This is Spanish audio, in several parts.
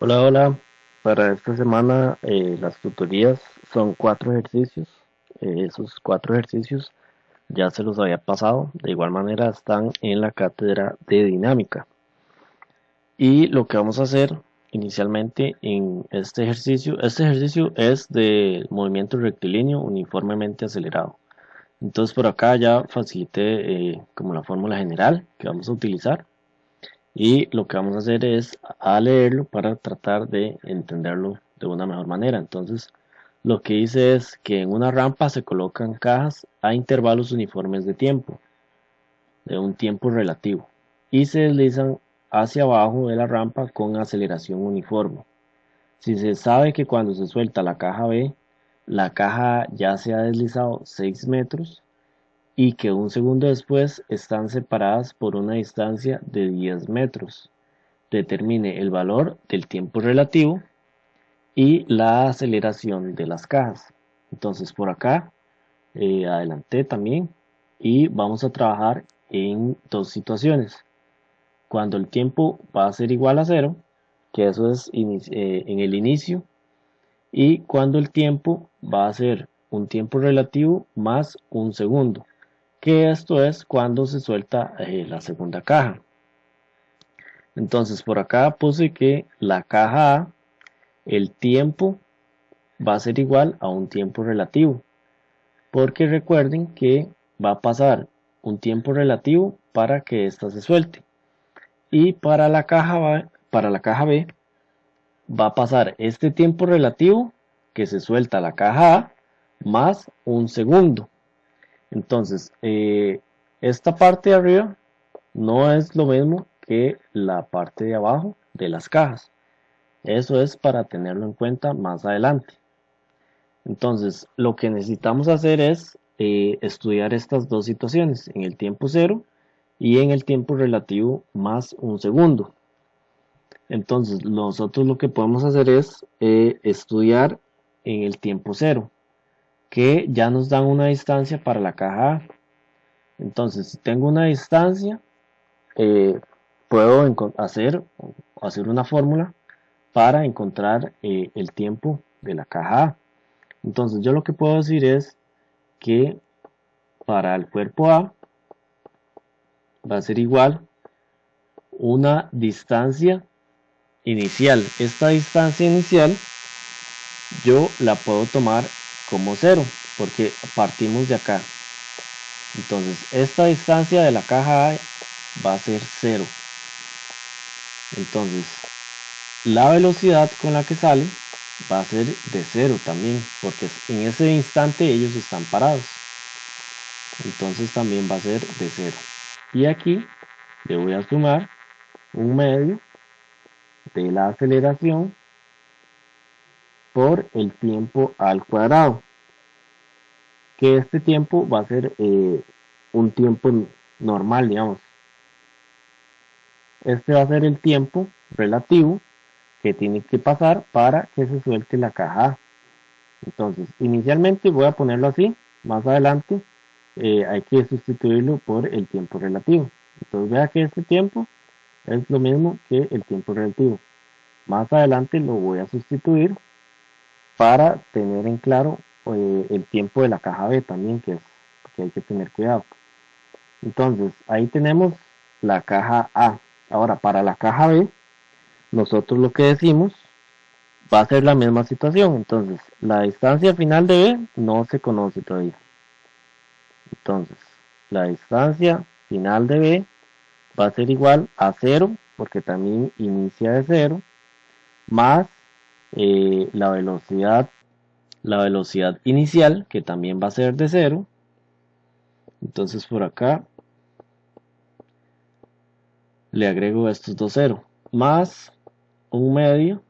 Hola, hola. Para esta semana las tutorías son 4 ejercicios. Esos 4 ejercicios ya se los había pasado. De igual manera están en la cátedra de dinámica. Y lo que vamos a hacer inicialmente en este ejercicio es de movimiento rectilíneo uniformemente acelerado. Entonces por acá ya facilité como la fórmula general que vamos a utilizar. Y lo que vamos a hacer es a leerlo para tratar de entenderlo de una mejor manera. Entonces, lo que dice es que en una rampa se colocan cajas a intervalos uniformes de tiempo, de un tiempo relativo, y se deslizan hacia abajo de la rampa con aceleración uniforme. Si se sabe que cuando se suelta la caja B, la caja ya se ha deslizado 6 metros y que un segundo después están separadas por una distancia de 10 metros. Determine el valor del tiempo relativo y la aceleración de las cajas. Entonces por acá adelanté también y vamos a trabajar en dos situaciones. Cuando el tiempo va a ser igual a cero, que eso es en el inicio, y cuando el tiempo va a ser un tiempo relativo más un segundo, que esto es cuando se suelta la segunda caja. Entonces por acá puse que la caja A, el tiempo va a ser igual a un tiempo relativo, porque recuerden que va a pasar un tiempo relativo para que ésta se suelte. Y para la caja B va a pasar este tiempo relativo que se suelta la caja A más un segundo. Entonces, esta parte de arriba no es lo mismo que la parte de abajo de las cajas. Eso es para tenerlo en cuenta más adelante. Entonces, lo que necesitamos hacer es estudiar estas dos situaciones, en el tiempo cero y en el tiempo relativo más un segundo. Entonces, nosotros lo que podemos hacer es estudiar en el tiempo cero, que ya nos dan una distancia para la caja A. Entonces, si tengo una distancia, eh, puedo hacer una fórmula para encontrar el tiempo de la caja A. Entonces, yo lo que puedo decir es que para el cuerpo A va a ser igual una distancia inicial. Esta distancia inicial yo la puedo tomar como cero porque partimos de acá. Entonces esta distancia de la caja A va a ser cero. Entonces la velocidad con la que sale va a ser de cero también porque en ese instante ellos están parados. Entonces también va a ser de cero. Y aquí le voy a sumar un medio de la aceleración por el tiempo al cuadrado, que este tiempo va a ser un tiempo normal, digamos. Este va a ser el tiempo relativo que tiene que pasar para que se suelte la caja A. Entonces, inicialmente voy a ponerlo así, más adelante hay que sustituirlo por el tiempo relativo. Entonces, vea que este tiempo es lo mismo que el tiempo relativo. Más adelante lo voy a sustituir para tener en claro el tiempo de la caja B también, que hay que tener cuidado. Entonces, ahí tenemos la caja A. Ahora, para la caja B, nosotros lo que decimos va a ser la misma situación. Entonces, la distancia final de B no se conoce todavía. Entonces, la distancia final de B va a ser igual a cero, porque también inicia de cero, más eh, la velocidad la velocidad inicial, que también va a ser de cero. Entonces por acá le agrego estos dos ceros, más un medio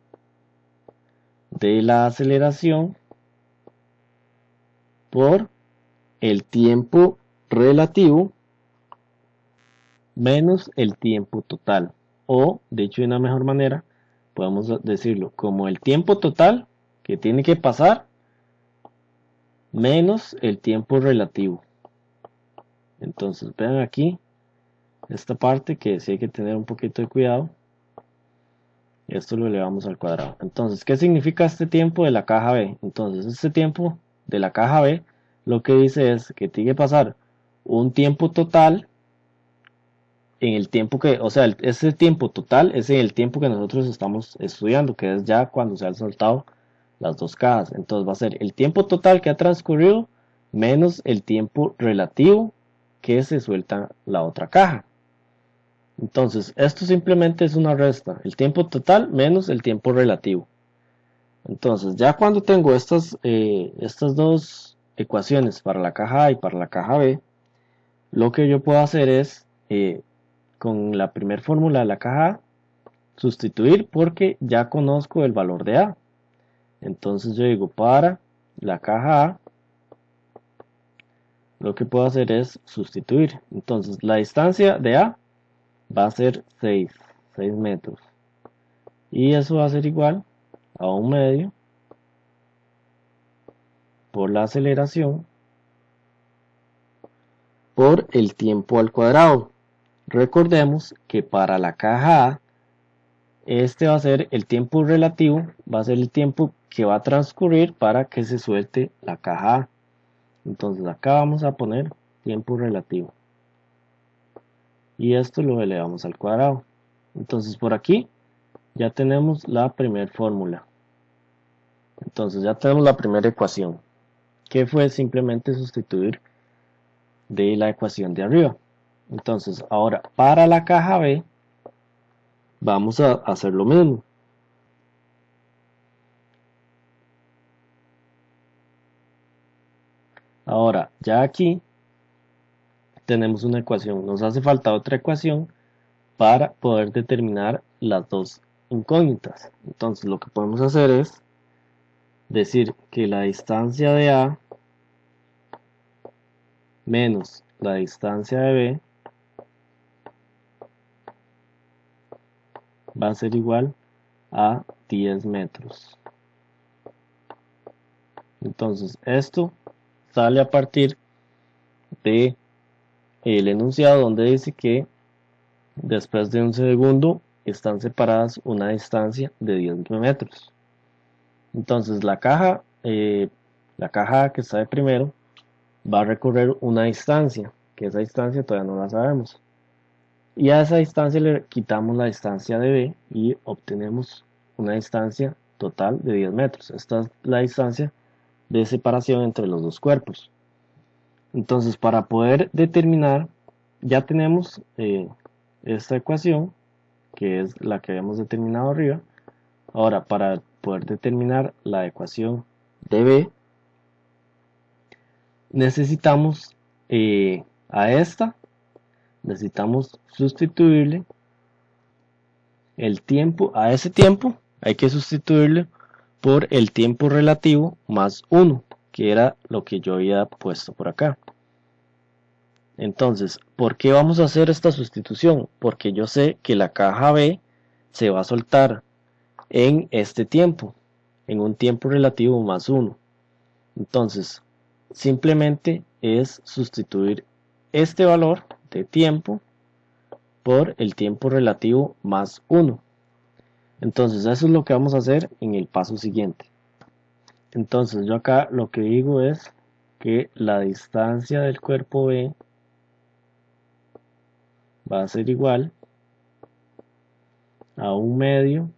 de la aceleración por el tiempo relativo menos el tiempo total. O, dicho de una mejor manera, podemos decirlo como el tiempo total que tiene que pasar menos el tiempo relativo. Entonces vean aquí esta parte que sí hay que tener un poquito de cuidado. esto lo elevamos al cuadrado. Entonces, ¿qué significa este tiempo de la caja B? Entonces, este tiempo de la caja B lo que dice es que tiene que pasar un tiempo total en el tiempo que, o sea, ese tiempo total es en el tiempo que nosotros estamos estudiando, que es ya cuando se han soltado las dos cajas. Entonces va a ser el tiempo total que ha transcurrido menos el tiempo relativo que se suelta la otra caja. Entonces, esto simplemente es una resta, el tiempo total menos el tiempo relativo. Entonces, ya cuando tengo estas dos ecuaciones para la caja A y para la caja B, lo que yo puedo hacer es, con la primera fórmula de la caja A, sustituir porque ya conozco el valor de A. Entonces yo digo, para la caja A, lo que puedo hacer es sustituir. Entonces, la distancia de A va a ser 6 metros. Y eso va a ser igual a 1/2 por la aceleración por el tiempo al cuadrado. Recordemos que para la caja A, este va a ser el tiempo relativo, va a ser el tiempo que va a transcurrir para que se suelte la caja A. Entonces acá vamos a poner tiempo relativo. Y esto lo elevamos al cuadrado. Entonces por aquí ya tenemos la primera fórmula. Entonces ya tenemos la primera ecuación, que fue simplemente sustituir de la ecuación de arriba. Entonces ahora para la caja B vamos a hacer lo mismo. Ahora ya aquí tenemos una ecuación, nos hace falta otra ecuación para poder determinar las dos incógnitas. Entonces lo que podemos hacer es decir que la distancia de A menos la distancia de B va a ser igual a 10 metros. Entonces esto sale a partir de el enunciado donde dice que después de un segundo están separadas una distancia de 10 metros. Entonces la caja que está de primero va a recorrer una distancia, que esa distancia todavía no la sabemos. Y a esa distancia le quitamos la distancia de B y obtenemos una distancia total de 10 metros. Esta es la distancia de separación entre los dos cuerpos. Entonces, para poder determinar, ya tenemos esta ecuación, que es la que habíamos determinado arriba. Ahora, para poder determinar la ecuación de B, necesitamos a esta, necesitamos sustituirle el tiempo, a ese tiempo hay que sustituirle por el tiempo relativo más 1, que era lo que yo había puesto por acá. Entonces, ¿por qué vamos a hacer esta sustitución? Porque yo sé que la caja B se va a soltar en este tiempo, en un tiempo relativo más 1. Entonces, simplemente es sustituir este valor de tiempo por el tiempo relativo más 1. Entonces, eso es lo que vamos a hacer en el paso siguiente. Entonces, yo acá lo que digo es que la distancia del cuerpo B va a ser igual a 1/2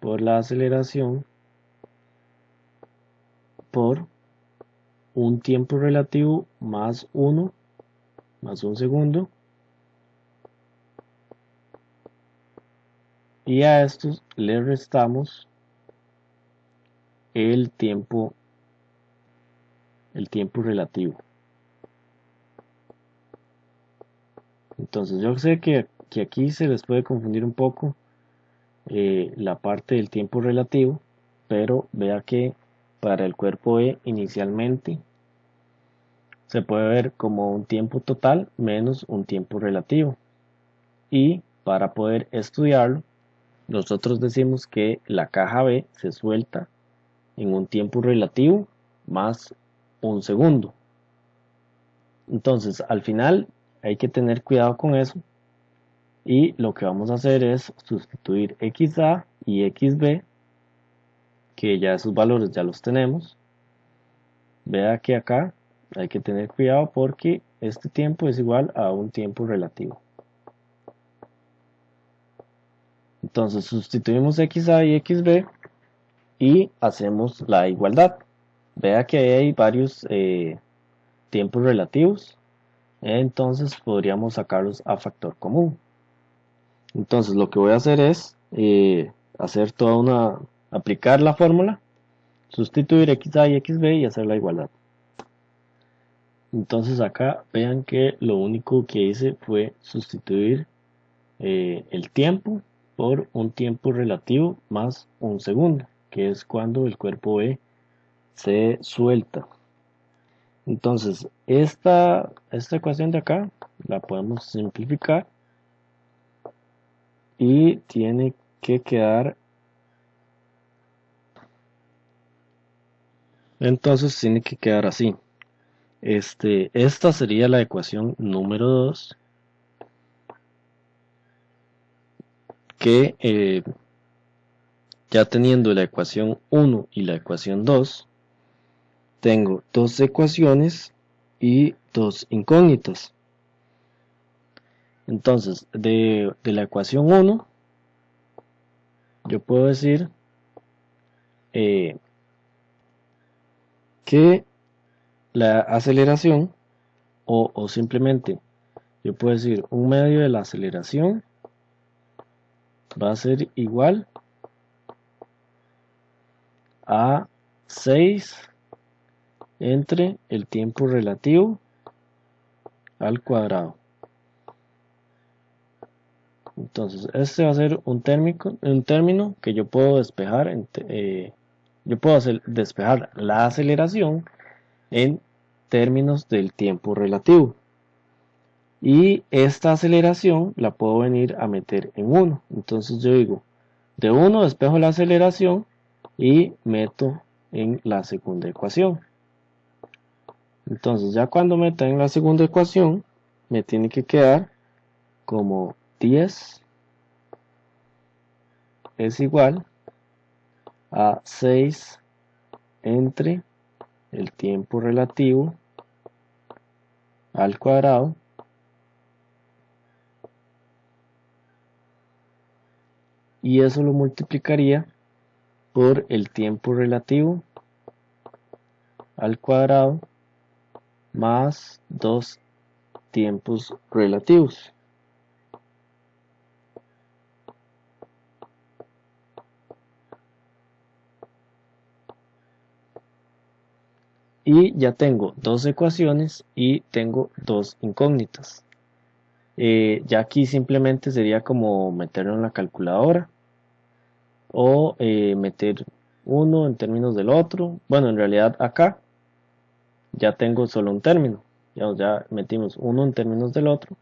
por la aceleración por un tiempo relativo más 1 más un segundo, y a estos le restamos el tiempo relativo. Entonces yo sé que aquí se les puede confundir un poco la parte del tiempo relativo, pero vea que para el cuerpo E inicialmente se puede ver como un tiempo total menos un tiempo relativo, y para poder estudiarlo nosotros decimos que la caja B se suelta en un tiempo relativo más un segundo. Entonces al final hay que tener cuidado con eso, y lo que vamos a hacer es sustituir xa y xb, que ya esos valores ya los tenemos. Vea que acá hay que tener cuidado porque este tiempo es igual a un tiempo relativo. Entonces sustituimos xa y xb y hacemos la igualdad. Vea que hay varios tiempos relativos, entonces podríamos sacarlos a factor común. Entonces lo que voy a hacer es aplicar la fórmula, sustituir xa y xb y hacer la igualdad. Entonces acá vean que lo único que hice fue sustituir el tiempo por un tiempo relativo más un segundo, que es cuando el cuerpo B se suelta. Entonces esta ecuación de acá la podemos simplificar y tiene que quedar, entonces tiene que quedar así. Esta sería la ecuación número 2, que ya teniendo la ecuación 1 y la ecuación 2, tengo dos ecuaciones y dos incógnitas. Entonces, de la ecuación 1, yo puedo decir que la aceleración, o simplemente yo puedo decir un medio de la aceleración va a ser igual a 6 entre el tiempo relativo al cuadrado. Entonces este va a ser un término que yo puedo despejar, despejar la aceleración en términos del tiempo relativo, y esta aceleración la puedo venir a meter en 1. Entonces yo digo, de 1 despejo la aceleración y meto en la segunda ecuación. Entonces ya cuando meta en la segunda ecuación me tiene que quedar como 10 es igual a 6 entre el tiempo relativo al cuadrado y eso lo multiplicaría por el tiempo relativo al cuadrado más 2 tiempos relativos. Y ya tengo dos ecuaciones y tengo dos incógnitas. Ya aquí simplemente sería como meterlo en la calculadora o meter uno en términos del otro. Bueno, en realidad acá ya tengo solo un término. Ya metimos uno en términos del otro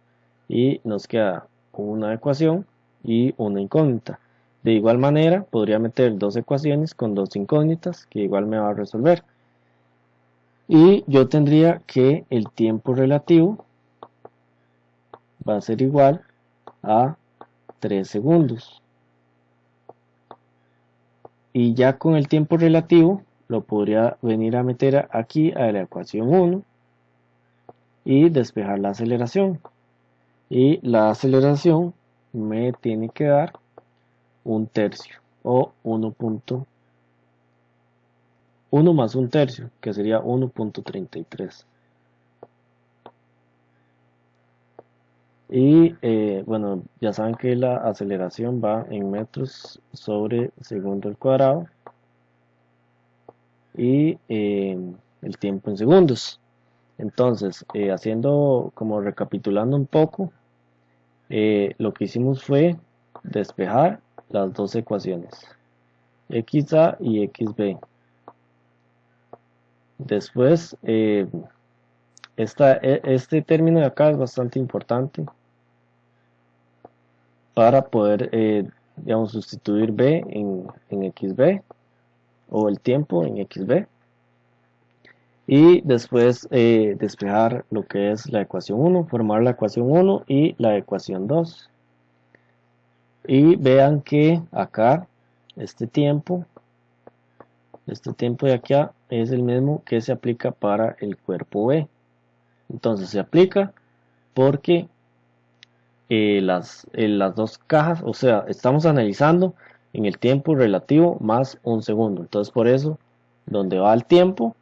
y nos queda una ecuación y una incógnita. De igual manera podría meter dos ecuaciones con dos incógnitas que igual me va a resolver. Y yo tendría que el tiempo relativo va a ser igual a 3 segundos. Y ya con el tiempo relativo lo podría venir a meter aquí a la ecuación 1 y despejar la aceleración. Y la aceleración me tiene que dar un tercio o 1 más un tercio, que sería 1.33. Y bueno, ya saben que la aceleración va en metros sobre segundo al cuadrado y el tiempo en segundos. Entonces, haciendo como recapitulando un poco, lo que hicimos fue despejar las dos ecuaciones, xa y xb. Después, este término de acá es bastante importante para poder, digamos, sustituir b en xb o el tiempo en xb. Y después despejar lo que es la ecuación 1, formar la ecuación 1 y la ecuación 2. Y vean que acá este tiempo de acá es el mismo que se aplica para el cuerpo B. Entonces se aplica porque las dos cajas, o sea, estamos analizando en el tiempo relativo más un segundo. Entonces por eso, donde va el tiempo,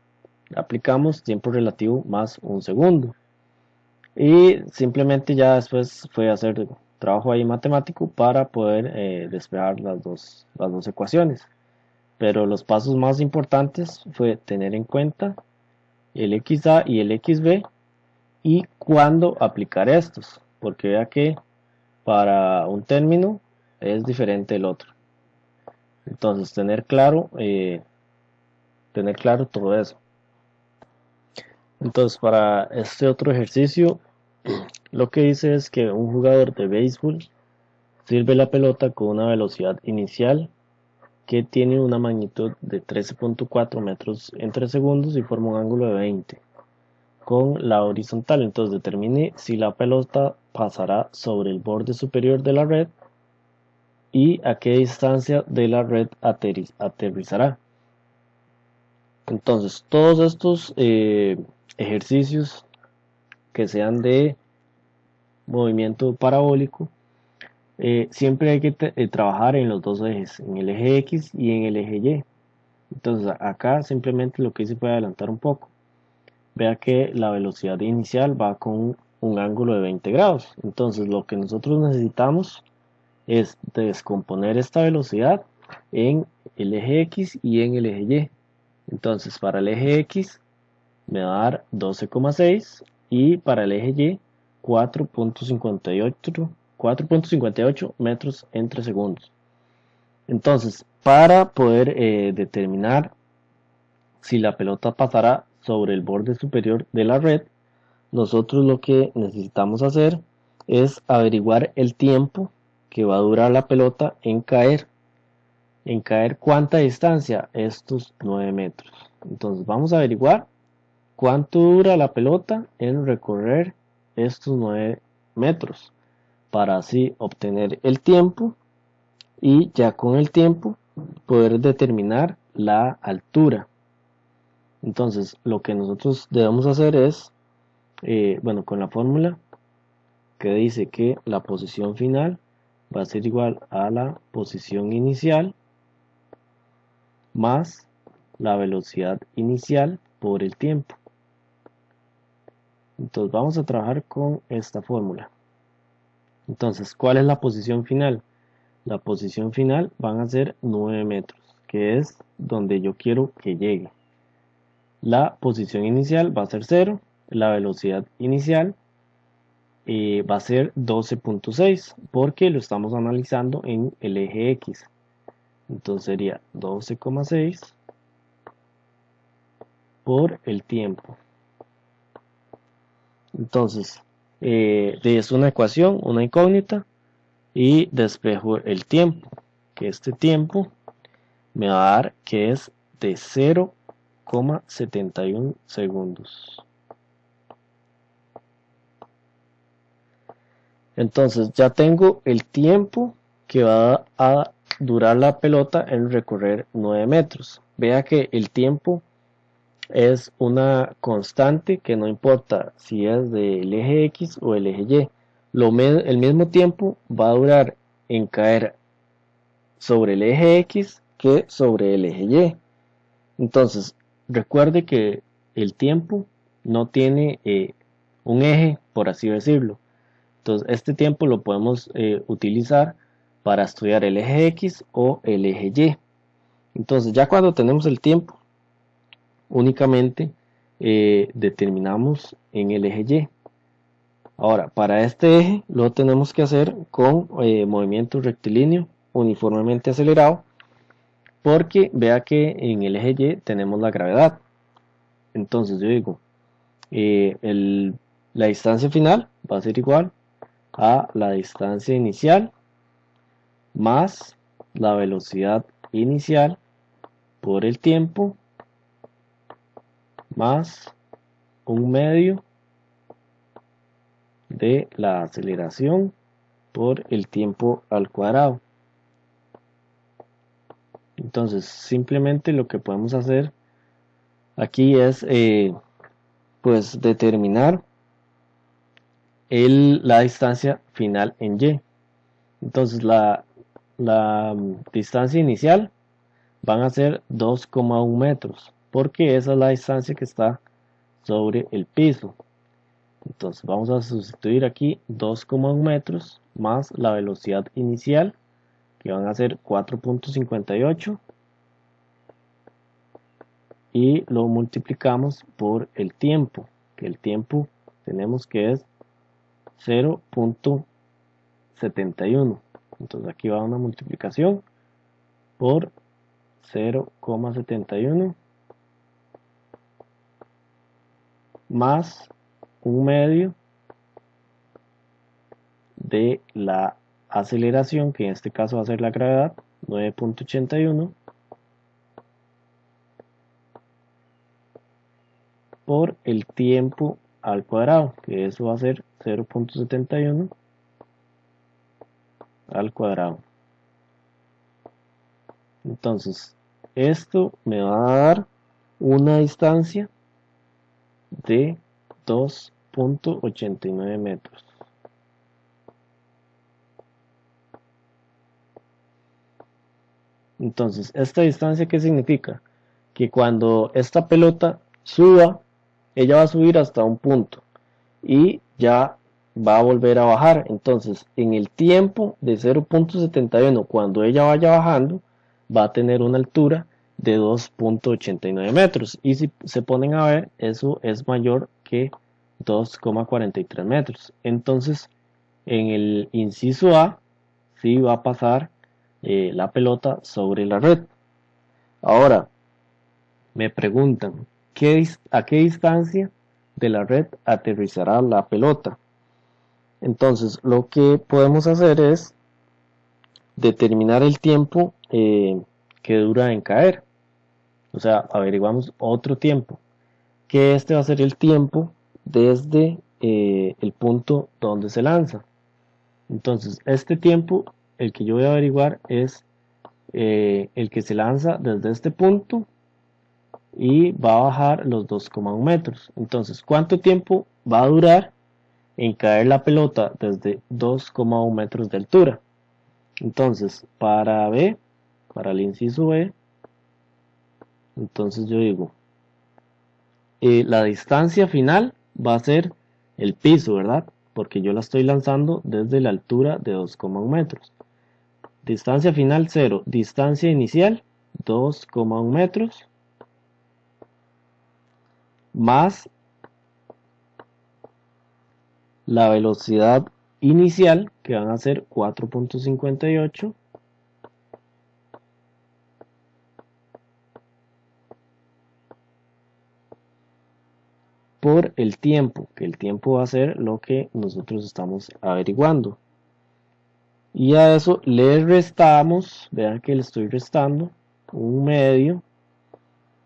aplicamos tiempo relativo más un segundo. Y simplemente ya después fue hacer trabajo ahí matemático para poder despejar las dos ecuaciones. Pero los pasos más importantes fue tener en cuenta el XA y el XB y cuándo aplicar estos, porque vea que para un término es diferente el otro. Entonces tener claro todo eso. Entonces para este otro ejercicio lo que dice es que un jugador de béisbol sirve la pelota con una velocidad inicial que tiene una magnitud de 13.4 metros entre segundos y forma un ángulo de 20 con la horizontal. Entonces determine si la pelota pasará sobre el borde superior de la red y a qué distancia de la red aterrizará. Entonces todos estos ejercicios que sean de movimiento parabólico, siempre hay que trabajar en los dos ejes, en el eje X y en el eje Y. Entonces acá simplemente lo que hice fue adelantar un poco. Vea que la velocidad inicial va con un ángulo de 20 grados. Entonces lo que nosotros necesitamos es descomponer esta velocidad en el eje X y en el eje Y. Entonces para el eje X me va a dar 12,6 y para el eje Y 4.58 metros entre segundos. Entonces, para poder determinar si la pelota pasará sobre el borde superior de la red, nosotros lo que necesitamos hacer es averiguar el tiempo que va a durar la pelota en caer. En caer cuánta distancia, estos 9 metros. Entonces vamos a averiguar cuánto dura la pelota en recorrer estos 9 metros para así obtener el tiempo y ya con el tiempo poder determinar la altura. Entonces lo que nosotros debemos hacer es, bueno, con la fórmula que dice que la posición final va a ser igual a la posición inicial más la velocidad inicial por el tiempo. Entonces vamos a trabajar con esta fórmula. Entonces, ¿cuál es la posición final? La posición final van a ser 9 metros, que es donde yo quiero que llegue. La posición inicial va a ser 0, la velocidad inicial va a ser 12.6, porque lo estamos analizando en el eje X. Entonces sería 12,6 por el tiempo. Entonces, es una ecuación, una incógnita, y despejo el tiempo, que este tiempo me va a dar que es de 0,71 segundos. Entonces ya tengo el tiempo que va a durar la pelota en recorrer 9 metros. Vea que el tiempo es una constante que no importa si es del eje X o el eje Y. El mismo tiempo va a durar en caer sobre el eje X que sobre el eje Y. Entonces, recuerde que el tiempo no tiene un eje, por así decirlo. Entonces, este tiempo lo podemos utilizar para estudiar el eje X o el eje Y. Entonces, ya cuando tenemos el tiempo, únicamente determinamos en el eje Y. Ahora, para este eje lo tenemos que hacer con movimiento rectilíneo uniformemente acelerado, porque vea que en el eje Y tenemos la gravedad. Entonces yo digo, la distancia final va a ser igual a la distancia inicial más la velocidad inicial por el tiempo más un medio de la aceleración por el tiempo al cuadrado. Entonces simplemente lo que podemos hacer aquí es pues determinar la distancia final en y. Entonces la distancia inicial van a ser 2,1 metros, porque esa es la distancia que está sobre el piso. Entonces vamos a sustituir aquí 2,1 metros más la velocidad inicial, que van a ser 4,58, y lo multiplicamos por el tiempo, que el tiempo tenemos que es 0,71. Entonces aquí va una multiplicación por 0,71 más un medio de la aceleración, que en este caso va a ser la gravedad, 9,81, por el tiempo al cuadrado, que eso va a ser 0,71 al cuadrado. Entonces esto me va a dar una distancia de 2,89 metros. Entonces, ¿esta distancia qué significa? Que cuando esta pelota suba, ella va a subir hasta un punto y ya va a volver a bajar. Entonces, en el tiempo de 0,71, cuando ella vaya bajando, va a tener una altura de 2,89 metros. Y si se ponen a ver, eso es mayor que 2,43 metros. Entonces, en el inciso A, sí va a pasar la pelota sobre la red. Ahora, me preguntan, ¿a qué distancia de la red aterrizará la pelota? Entonces, lo que podemos hacer es determinar el tiempo que dura en caer. O sea, averiguamos otro tiempo, que este va a ser el tiempo desde el punto donde se lanza. Entonces, este tiempo, el que yo voy a averiguar es el que se lanza desde este punto y va a bajar los 2,1 metros. Entonces, ¿cuánto tiempo va a durar en caer la pelota desde 2,1 metros de altura? Entonces, para el inciso B, entonces yo digo, la distancia final va a ser el piso, ¿verdad? Porque yo la estoy lanzando desde la altura de 2,1 metros. Distancia final 0, distancia inicial 2,1 metros, más la velocidad inicial, que van a ser 4,58, por el tiempo, que el tiempo va a ser lo que nosotros estamos averiguando. Y a eso le restamos, vean que le estoy restando un medio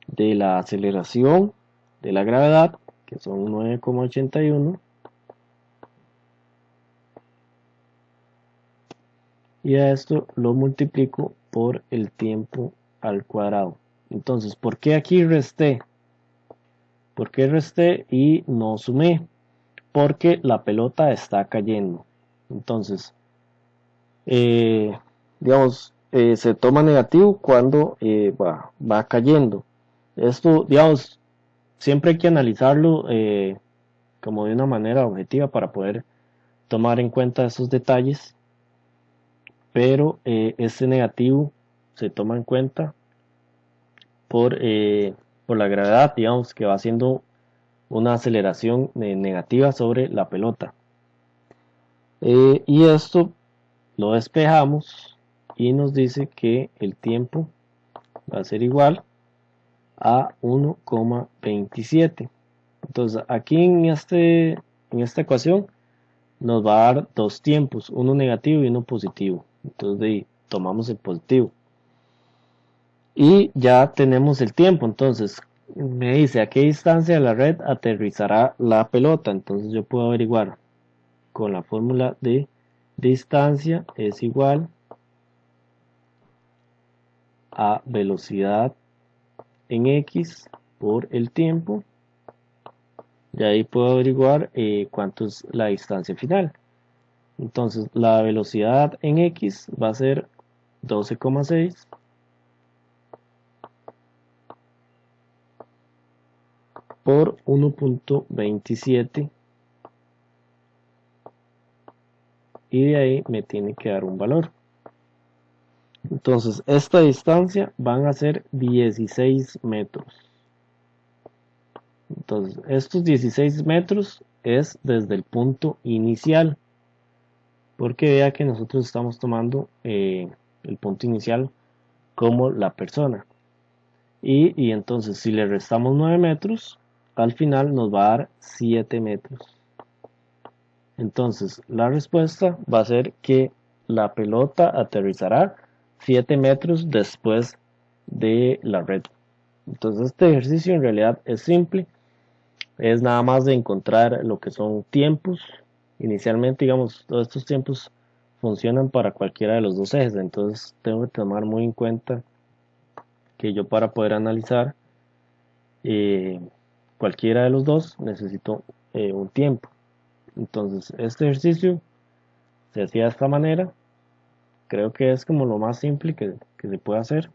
de la aceleración de la gravedad, que son 9,81, y a esto lo multiplico por el tiempo al cuadrado. Entonces, ¿por qué aquí resté? ¿Por qué resté y no sumé? Porque la pelota está cayendo. Entonces, digamos, se toma negativo cuando va cayendo. Esto, digamos, siempre hay que analizarlo como de una manera objetiva para poder tomar en cuenta esos detalles, pero este negativo se toma en cuenta por la gravedad, digamos, que va haciendo una aceleración negativa sobre la pelota. Y esto lo despejamos y nos dice que el tiempo va a ser igual a 1,27. Entonces aquí en esta ecuación nos va a dar dos tiempos, uno negativo y uno positivo. Entonces tomamos el positivo y ya tenemos el tiempo. Entonces me dice a qué distancia de la red aterrizará la pelota. Entonces yo puedo averiguar con la fórmula de distancia es igual a velocidad en X por el tiempo. Y ahí puedo averiguar cuánto es la distancia final. Entonces la velocidad en X va a ser 12,6 por 1.27 y de ahí me tiene que dar un valor. Entonces esta distancia van a ser 16 metros. Entonces estos 16 metros es desde el punto inicial, porque vea que nosotros estamos tomando el punto inicial como la persona. Y entonces si le restamos 9 metros, al final nos va a dar 7 metros. Entonces la respuesta va a ser que la pelota aterrizará 7 metros después de la red. Entonces este ejercicio en realidad es simple. Es nada más de encontrar lo que son tiempos. Inicialmente, digamos, todos estos tiempos funcionan para cualquiera de los dos ejes. Entonces tengo que tomar muy en cuenta que yo, para poder analizar eh, cualquiera de los dos, necesito un tiempo. Entonces este ejercicio se hacía de esta manera. Creo que es como lo más simple que se puede hacer.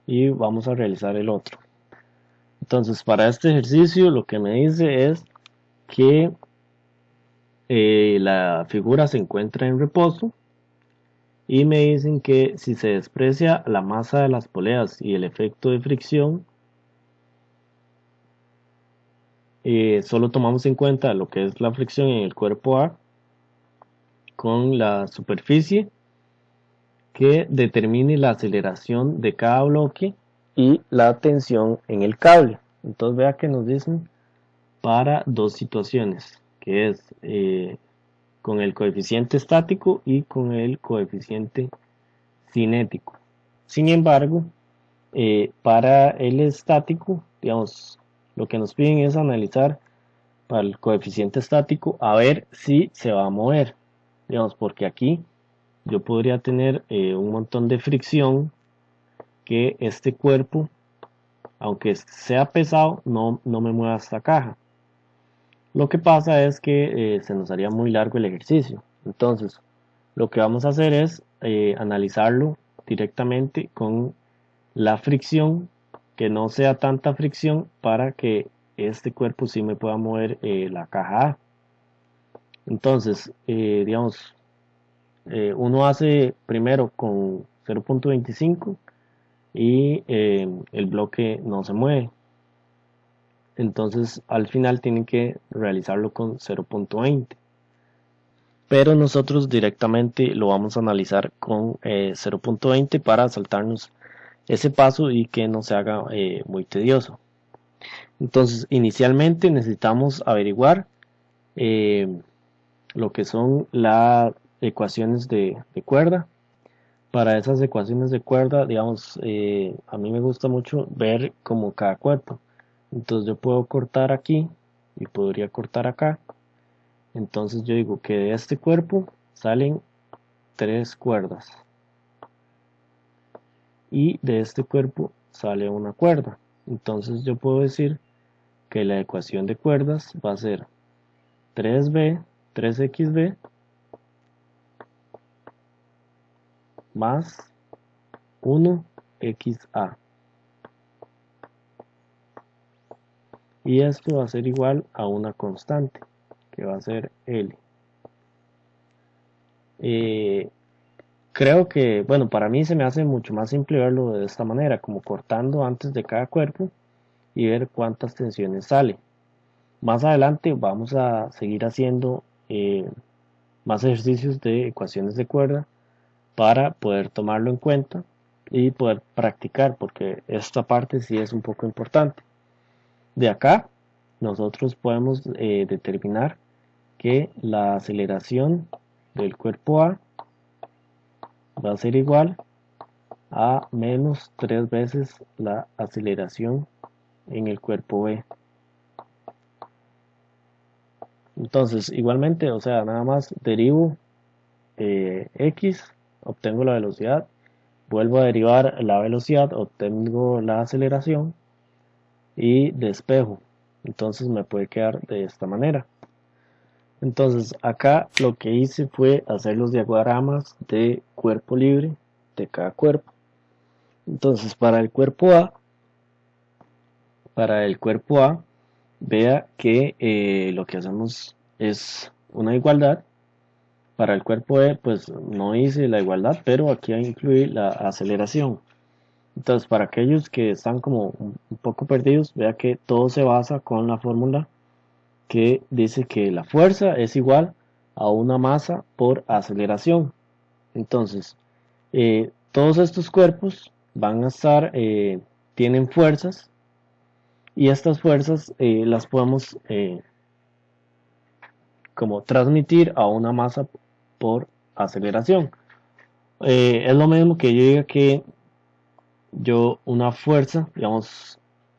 Y vamos a realizar el otro. Entonces para este ejercicio lo que me dice es que la figura se encuentra en reposo y me dicen que si se desprecia la masa de las poleas y el efecto de fricción, solo tomamos en cuenta lo que es la fricción en el cuerpo A con la superficie, que determine la aceleración de cada bloque y la tensión en el cable. Entonces vea que nos dicen para dos situaciones, que es con el coeficiente estático y con el coeficiente cinético. Sin embargo, para el estático, digamos, lo que nos piden es analizar para el coeficiente estático a ver si se va a mover, digamos, porque aquí yo podría tener un montón de fricción, que este cuerpo, aunque sea pesado, no me mueva esta caja. Lo que pasa es que se nos haría muy largo el ejercicio. Entonces, lo que vamos a hacer es analizarlo directamente con la fricción, que no sea tanta fricción para que este cuerpo sí me pueda mover la caja A. Entonces, digamos, uno hace primero con 0.25 y el bloque no se mueve. Entonces, al final tienen que realizarlo con 0.20. Pero nosotros directamente lo vamos a analizar con 0.20 para saltarnos ese paso y que no se haga muy tedioso. Entonces, inicialmente necesitamos averiguar eh, lo que son las ecuaciones de cuerda. Para esas ecuaciones de cuerda, digamos, a mí me gusta mucho ver como cada cuerpo. Entonces yo puedo cortar aquí y podría cortar acá. Entonces yo digo que de este cuerpo salen 3 cuerdas y de este cuerpo sale una cuerda. Entonces yo puedo decir que la ecuación de cuerdas va a ser 3b, 3xb más 1xa. Y esto va a ser igual a una constante, que va a ser L. Eh, Creo que, bueno, para mí se me hace mucho más simple verlo de esta manera, como cortando antes de cada cuerpo y ver cuántas tensiones sale. Más adelante vamos a seguir haciendo más ejercicios de ecuaciones de cuerda para poder tomarlo en cuenta y poder practicar, porque esta parte sí es un poco importante. De acá nosotros podemos determinar que la aceleración del cuerpo A va a ser igual a menos 3 veces la aceleración en el cuerpo B. Entonces, igualmente, o sea, nada más derivo x, obtengo la velocidad, vuelvo a derivar la velocidad, obtengo la aceleración y despejo. Entonces me puede quedar de esta manera. Entonces acá lo que hice fue hacer los diagramas de cuerpo libre de cada cuerpo. Entonces para el cuerpo A, vea que lo que hacemos es una igualdad. Para el cuerpo E, pues no hice la igualdad, pero aquí incluí la aceleración. Entonces, para aquellos que están como un poco perdidos, vea que todo se basa con la fórmula que dice que la fuerza es igual a una masa por aceleración. Entonces, todos estos cuerpos van a estar, tienen fuerzas, y estas fuerzas las podemos como transmitir a una masa por aceleración. Es lo mismo que yo diga que yo una fuerza, digamos,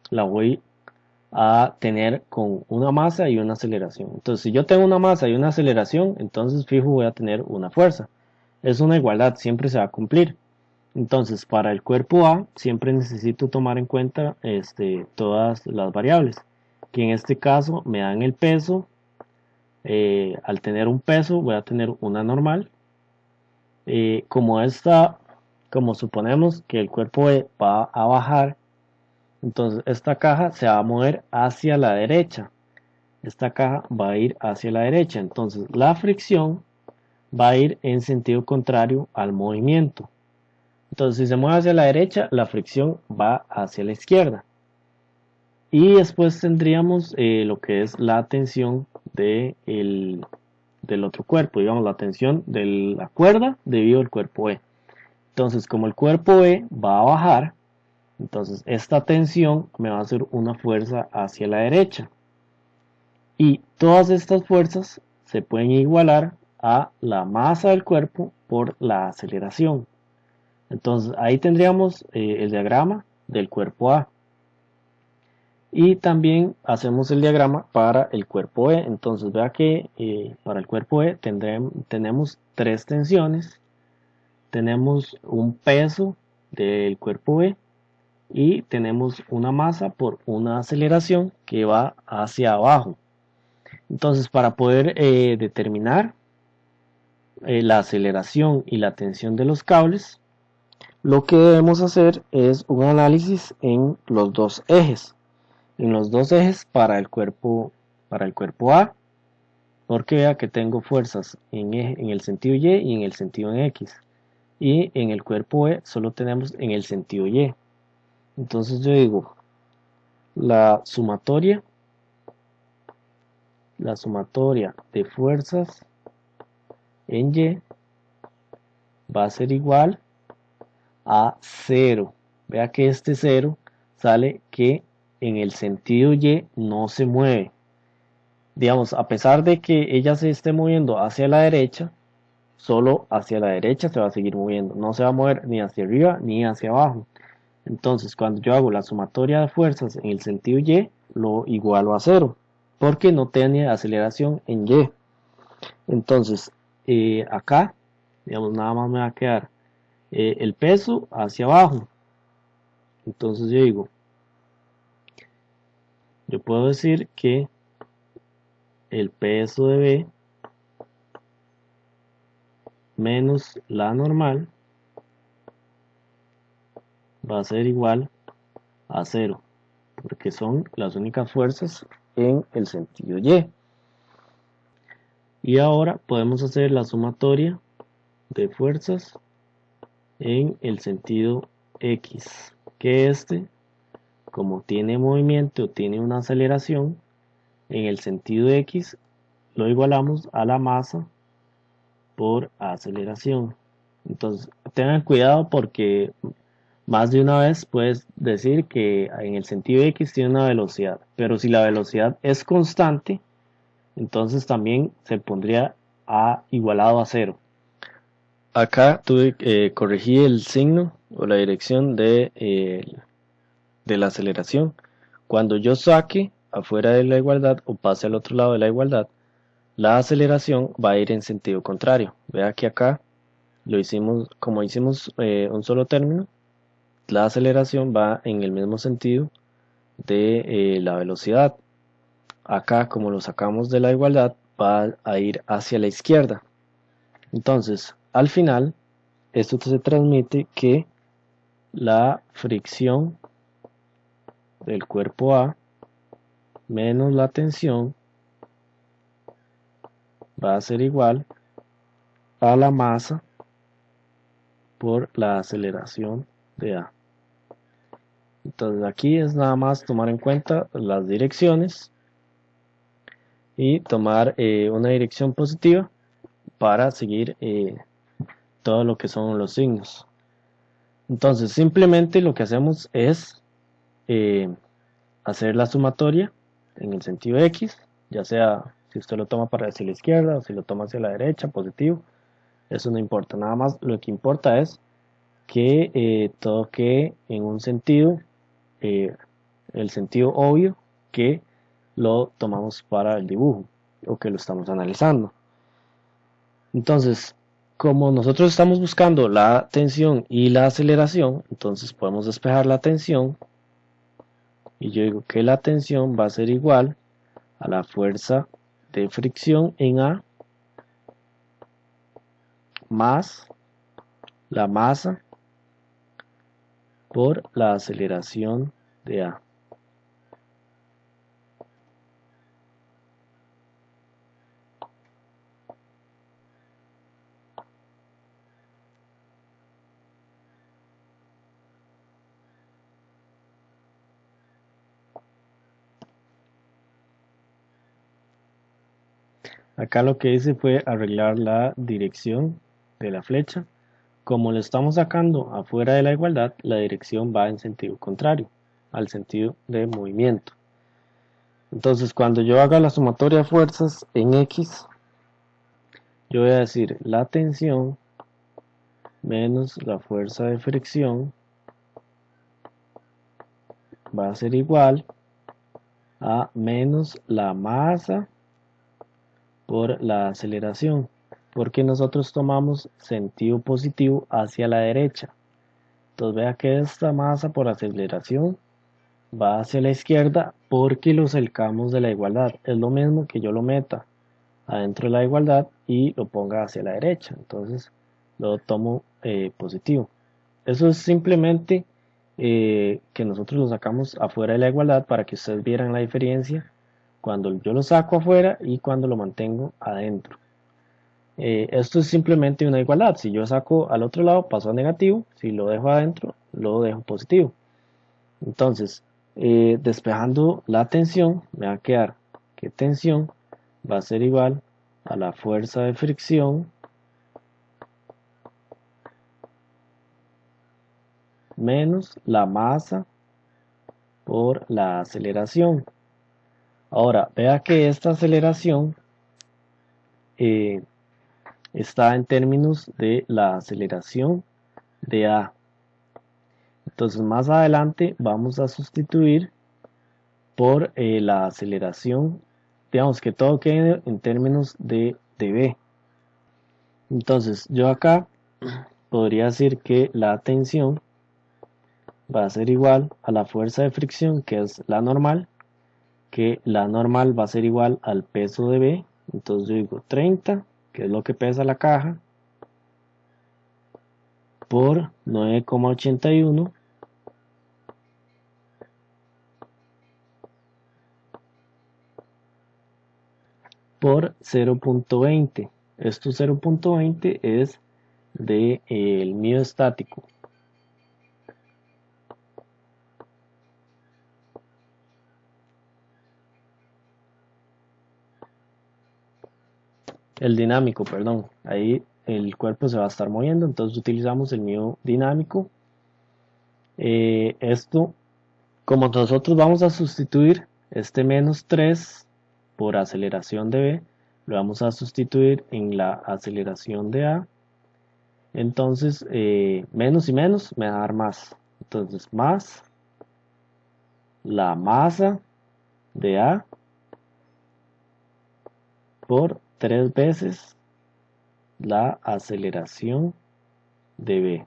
la voy a tener con una masa y una aceleración. Entonces, si yo tengo una masa y una aceleración, entonces fijo voy a tener una fuerza. Es una igualdad, siempre se va a cumplir. Entonces, para el cuerpo A, siempre necesito tomar en cuenta todas las variables, que en este caso me dan el peso. Al tener un peso, voy a tener una normal. Como suponemos que el cuerpo E va a bajar, entonces esta caja se va a mover hacia la derecha. Esta caja va a ir hacia la derecha. Entonces la fricción va a ir en sentido contrario al movimiento. Entonces si se mueve hacia la derecha, la fricción va hacia la izquierda. Y después tendríamos lo que es la tensión del otro cuerpo, digamos la tensión de la cuerda debido al cuerpo E. Entonces como el cuerpo E va a bajar, entonces esta tensión me va a hacer una fuerza hacia la derecha. Y todas estas fuerzas se pueden igualar a la masa del cuerpo por la aceleración. Entonces ahí tendríamos el diagrama del cuerpo A. Y también hacemos el diagrama para el cuerpo E. Entonces vea que para el cuerpo E tenemos tres tensiones. Tenemos un peso del cuerpo E y tenemos una masa por una aceleración que va hacia abajo. Entonces para poder determinar la aceleración y la tensión de los cables, lo que debemos hacer es un análisis en los dos ejes. En los dos ejes para el cuerpo A, porque vea que tengo fuerzas en el sentido Y y en el sentido en X, y en el cuerpo E solo tenemos en el sentido Y. Entonces yo digo la sumatoria de fuerzas en Y va a ser igual a 0. Vea que este 0 sale que en el sentido Y no se mueve. Digamos, a pesar de que ella se esté moviendo hacia la derecha, solo hacia la derecha se va a seguir moviendo. No se va a mover ni hacia arriba ni hacia abajo. Entonces, cuando yo hago la sumatoria de fuerzas en el sentido Y, lo igualo a 0, porque no tiene aceleración en Y. Entonces, acá, digamos, nada más me va a quedar el peso hacia abajo. Entonces yo puedo decir que el peso de B menos la normal va a ser igual a 0, porque son las únicas fuerzas en el sentido Y. Y ahora podemos hacer la sumatoria de fuerzas en el sentido X, que como tiene movimiento, tiene una aceleración, en el sentido X lo igualamos a la masa por aceleración. Entonces tengan cuidado porque más de una vez puedes decir que en el sentido X tiene una velocidad, pero si la velocidad es constante, entonces también se pondría igualado a 0. Acá corregí el signo o la dirección de la aceleración. Cuando yo saque afuera de la igualdad o pase al otro lado de la igualdad, la aceleración va a ir en sentido contrario. Vea que acá lo hicimos, como hicimos un solo término, la aceleración va en el mismo sentido de la velocidad. Acá, como lo sacamos de la igualdad, va a ir hacia la izquierda. Entonces, al final, esto se transmite que la fricción del cuerpo A menos la tensión va a ser igual a la masa por la aceleración de A. Entonces aquí es nada más tomar en cuenta las direcciones y tomar una dirección positiva para seguir todo lo que son los signos. Entonces simplemente lo que hacemos es eh, hacer la sumatoria en el sentido X, ya sea si usted lo toma para hacia la izquierda o si lo toma hacia la derecha, positivo, eso no importa, nada más lo que importa es que todo quede en un sentido, eh, el sentido obvio que lo tomamos para el dibujo o que lo estamos analizando. Entonces, como nosotros estamos buscando la tensión y la aceleración, entonces podemos despejar la tensión y yo digo que la tensión va a ser igual a la fuerza de fricción en A más la masa por la aceleración de A. Acá lo que hice fue arreglar la dirección de la flecha. Como lo estamos sacando afuera de la igualdad, la dirección va en sentido contrario al sentido de movimiento. Entonces, cuando yo haga la sumatoria de fuerzas en X, yo voy a decir la tensión menos la fuerza de fricción va a ser igual a menos la masa por la aceleración, porque nosotros tomamos sentido positivo hacia la derecha. Entonces vea que esta masa por aceleración va hacia la izquierda porque lo sacamos de la igualdad. Es lo mismo que yo lo meta adentro de la igualdad y lo ponga hacia la derecha. Entonces lo tomo positivo. Eso es simplemente que nosotros lo sacamos afuera de la igualdad para que ustedes vieran la diferencia cuando yo lo saco afuera y cuando lo mantengo adentro. Esto es simplemente una igualdad. Si yo saco al otro lado, paso a negativo. Si lo dejo adentro, lo dejo positivo. Entonces, despejando la tensión, me va a quedar que tensión va a ser igual a la fuerza de fricción menos la masa por la aceleración. Ahora, vea que esta aceleración eh, está en términos de la aceleración de A. Entonces más adelante vamos a sustituir por la aceleración, digamos que todo quede en términos de B. Entonces yo acá podría decir que la tensión va a ser igual a la fuerza de fricción, que es la normal, que la normal va a ser igual al peso de B. Entonces yo digo 30, que es lo que pesa la caja, por 9,81 por 0,20. Esto 0,20 es de el miedo estático. El dinámico, perdón. Ahí el cuerpo se va a estar moviendo, entonces utilizamos el miedo dinámico. Esto, como nosotros vamos a sustituir este menos 3 por aceleración de B, lo vamos a sustituir en la aceleración de A. Entonces, menos y menos me va a dar más. Entonces, más la masa de A por 3 veces la aceleración de B.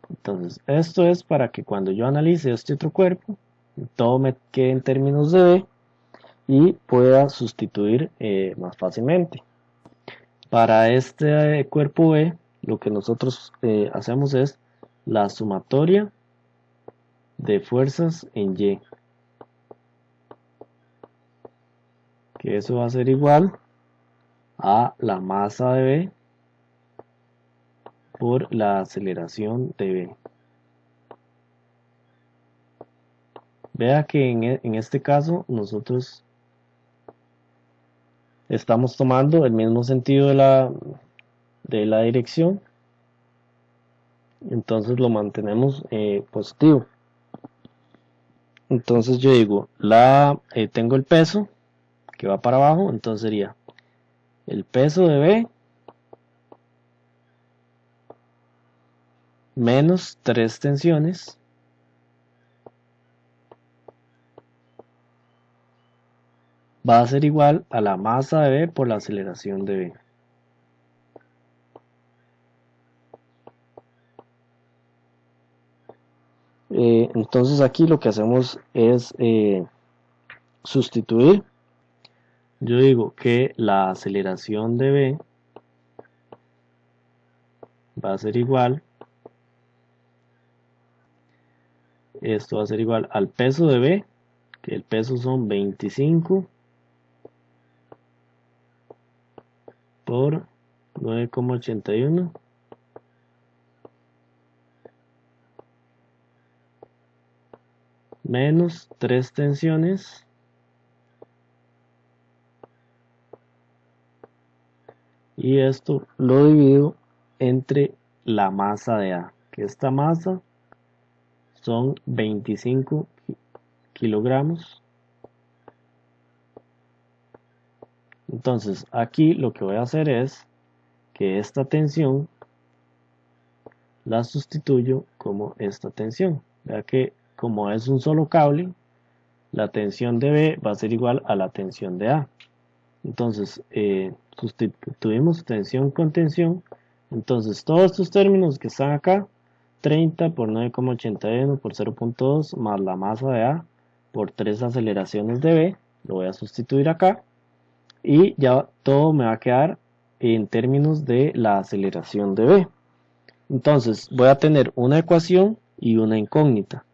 Entonces, esto es para que cuando yo analice este otro cuerpo, todo me quede en términos de B y pueda sustituir más fácilmente. Para este cuerpo B, lo que nosotros hacemos es la sumatoria de fuerzas en Y, que eso va a ser igual a la masa de B por la aceleración de B. Vea que en este caso nosotros estamos tomando el mismo sentido de la dirección, entonces lo mantenemos positivo. Entonces yo digo, tengo el peso que va para abajo, entonces sería el peso de B menos 3 tensiones va a ser igual a la masa de B por la aceleración de B. Entonces aquí lo que hacemos es sustituir. Yo digo que la aceleración de B va a ser igual, esto va a ser igual al peso de B, que el peso son 25 por 9,81 menos 3 tensiones y esto lo divido entre la masa de A, que esta masa son 25 kilogramos. Entonces aquí lo que voy a hacer es que esta tensión la sustituyo como esta tensión. Vea que como es un solo cable, la tensión de B va a ser igual a la tensión de A. Entonces sustituimos tensión con tensión. Entonces todos estos términos que están acá, 30 por 9,81 por 0,2 más la masa de A por 3 aceleraciones de B, lo voy a sustituir acá y ya todo me va a quedar en términos de la aceleración de B. Entonces voy a tener una ecuación y una incógnita.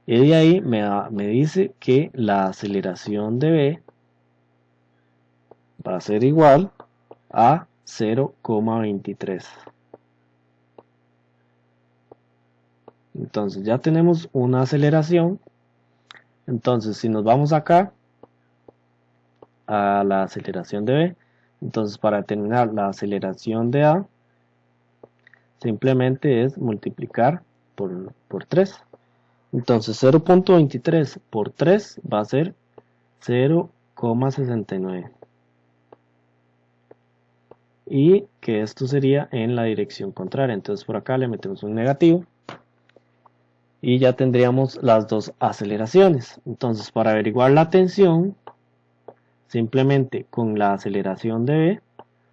Y de ahí me dice que la aceleración de B va a ser igual a 0,23. Entonces ya tenemos una aceleración. Entonces si nos vamos acá a la aceleración de B, entonces para determinar la aceleración de A, simplemente es multiplicar por 3. Entonces 0,23 por 3 va a ser 0,69. Y que esto sería en la dirección contraria. Entonces por acá le metemos un negativo. Y ya tendríamos las dos aceleraciones. Entonces para averiguar la tensión, simplemente con la aceleración de B,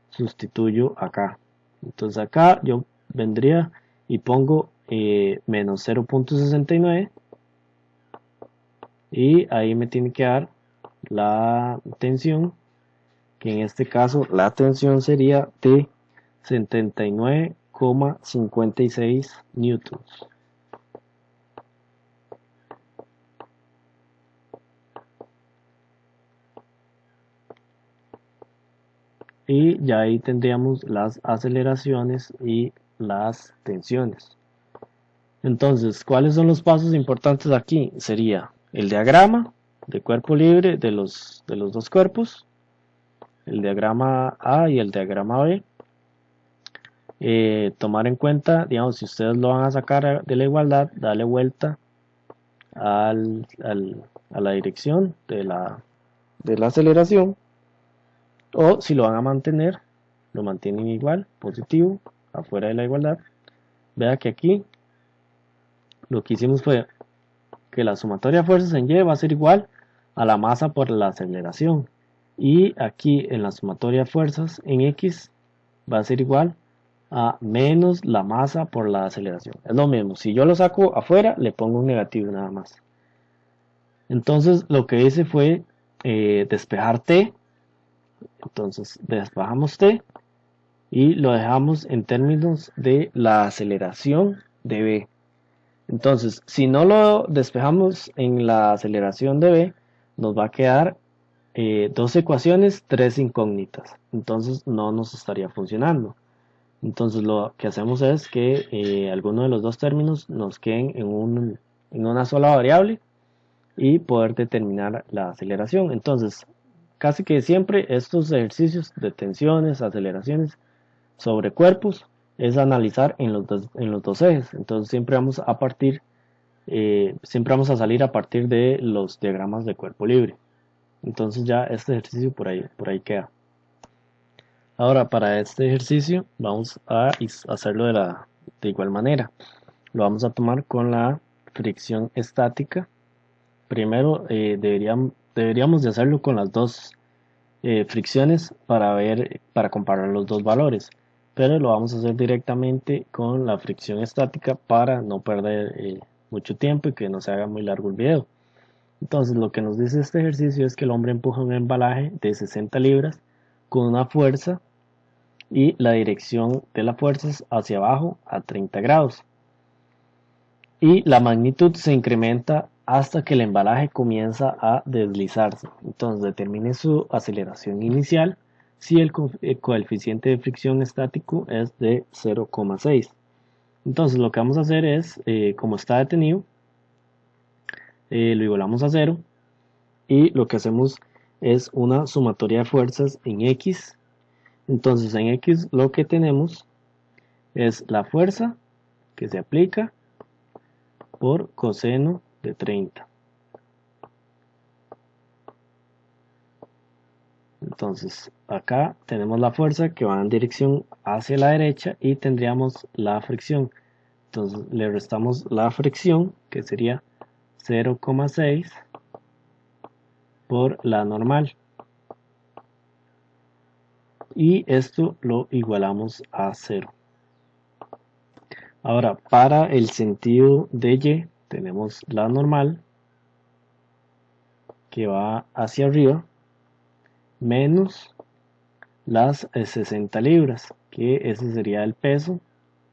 sustituyo acá. Entonces acá yo vendría y pongo menos 0,69 y ahí me tiene que dar la tensión, que en este caso la tensión sería de 79,56 newtons. Y ya ahí tendríamos las aceleraciones y las tensiones. Entonces, ¿cuáles son los pasos importantes aquí? Sería el diagrama de cuerpo libre de los dos cuerpos, el diagrama A y el diagrama B. Tomar en cuenta, digamos, si ustedes lo van a sacar de la igualdad, darle vuelta a la dirección de la aceleración, o si lo van a mantener, lo mantienen igual, positivo, afuera de la igualdad. Vea que aquí lo que hicimos fue que la sumatoria de fuerzas en Y va a ser igual a la masa por la aceleración. y aquí en la sumatoria de fuerzas en X va a ser igual a menos la masa por la aceleración. Es lo mismo, si yo lo saco afuera le pongo un negativo nada más. Entonces lo que hice fue despejar T, entonces despejamos T y lo dejamos en términos de la aceleración de B. Entonces, si no lo despejamos en la aceleración de B, nos va a quedar dos ecuaciones, tres incógnitas. Entonces no nos estaría funcionando. Entonces lo que hacemos es que alguno de los dos términos nos queden en una sola variable y poder determinar la aceleración. Entonces, casi que siempre estos ejercicios de tensiones, aceleraciones sobre cuerpos es analizar en los dos ejes. Entonces siempre vamos a salir a partir de los diagramas de cuerpo libre. Entonces ya este ejercicio por ahí queda. Ahora para este ejercicio vamos a hacerlo de igual manera. Lo vamos a tomar con la fricción estática. Primero deberíamos de hacerlo con las dos fricciones para comparar los dos valores. Pero lo vamos a hacer directamente con la fricción estática para no perder mucho tiempo y que no se haga muy largo el video. Entonces lo que nos dice este ejercicio es que el hombre empuja un embalaje de 60 libras con una fuerza y la dirección de la fuerza es hacia abajo a 30 grados. Y la magnitud se incrementa hasta que el embalaje comienza a deslizarse. Entonces determine su aceleración inicial si el coeficiente de fricción estático es de 0,6. Entonces lo que vamos a hacer es, como está detenido, lo igualamos a 0 y lo que hacemos es una sumatoria de fuerzas en X. Entonces en X lo que tenemos es la fuerza que se aplica por coseno de 30. Entonces acá tenemos la fuerza que va en dirección hacia la derecha y tendríamos la fricción. Entonces le restamos la fricción que sería 0,6 por la normal. Y esto lo igualamos a 0. Ahora para el sentido de Y tenemos la normal que va hacia arriba menos las 60 libras, que ese sería el peso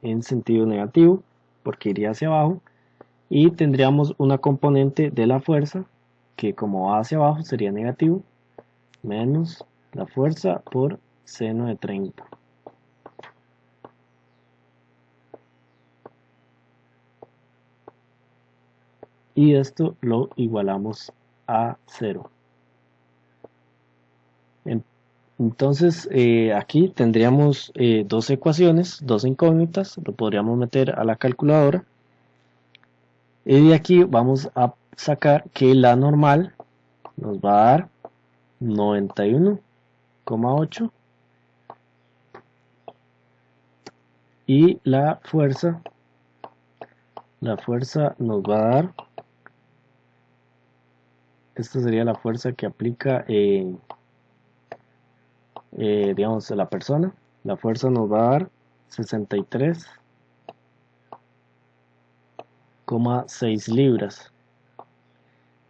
en sentido negativo porque iría hacia abajo, y tendríamos una componente de la fuerza que como va hacia abajo sería negativo menos la fuerza por seno de 30. Y esto lo igualamos a 0. Entonces aquí tendríamos dos ecuaciones, dos incógnitas, lo podríamos meter a la calculadora y de aquí vamos a sacar que la normal nos va a dar 91,8 y la fuerza nos va a dar, esta sería la fuerza que aplica digamos la persona, la fuerza nos va a dar 63,6 libras.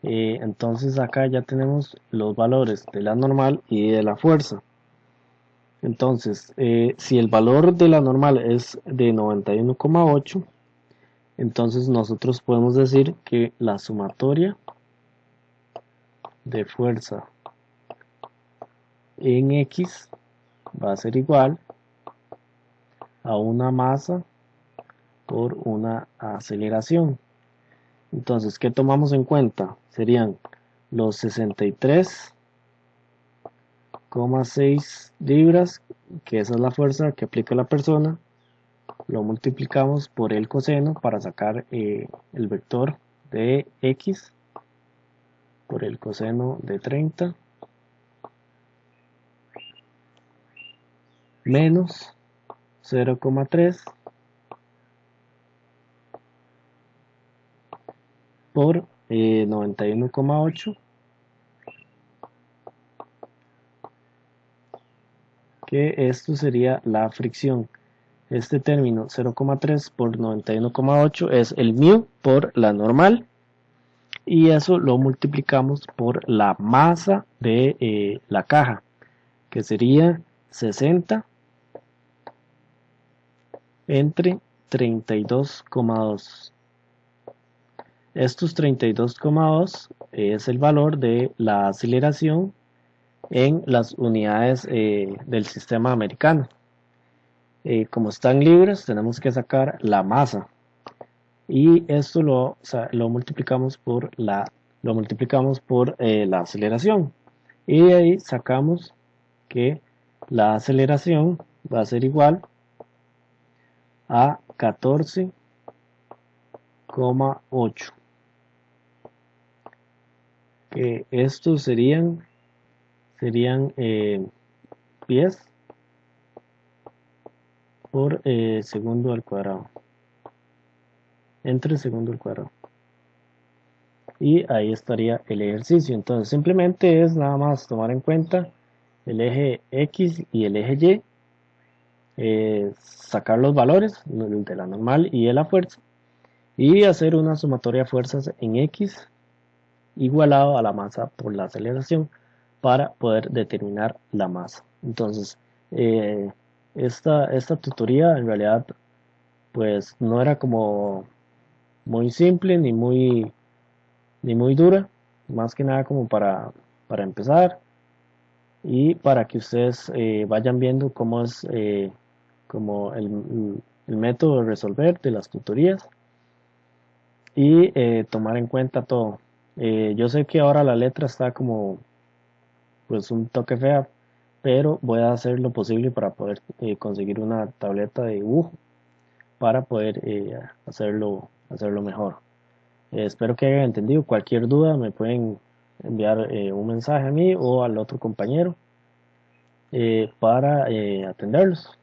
Entonces acá ya tenemos los valores de la normal y de la fuerza. Entonces si el valor de la normal es de 91,8, entonces nosotros podemos decir que la sumatoria de fuerza en X va a ser igual a una masa por una aceleración. Entonces, ¿qué tomamos en cuenta? Serían los 63,6 libras, que esa es la fuerza que aplica la persona, lo multiplicamos por el coseno para sacar el vector de X por el coseno de 30 menos 0,3 por 91,8 que esto sería la fricción. Este término 0,3 por 91,8 es el mu por la normal, y eso lo multiplicamos por la masa de la caja, que sería 60 entre 32,2. Estos 32,2 es el valor de la aceleración en las unidades del sistema americano. Como están libres, tenemos que sacar la masa, y esto lo multiplicamos por la aceleración, y de ahí sacamos que la aceleración va a ser igual a 14,8, que estos serían pies por segundo al cuadrado, entre segundo al cuadrado. Y ahí estaría el ejercicio. Entonces simplemente es nada más tomar en cuenta el eje X y el eje Y, sacar los valores de la normal y de la fuerza, y hacer una sumatoria de fuerzas en X igualado a la masa por la aceleración para poder determinar la masa. Entonces esta tutoría en realidad pues no era como muy simple ni muy dura, más que nada como para empezar, y para que ustedes vayan viendo cómo es como el método de resolver de las tutorías, y tomar en cuenta todo. Yo sé que ahora la letra está como pues un toque fea, pero voy a hacer lo posible para poder conseguir una tableta de dibujo para poder hacerlo mejor. Espero que hayan entendido. Cualquier duda me pueden enviar un mensaje a mí o al otro compañero para atenderlos.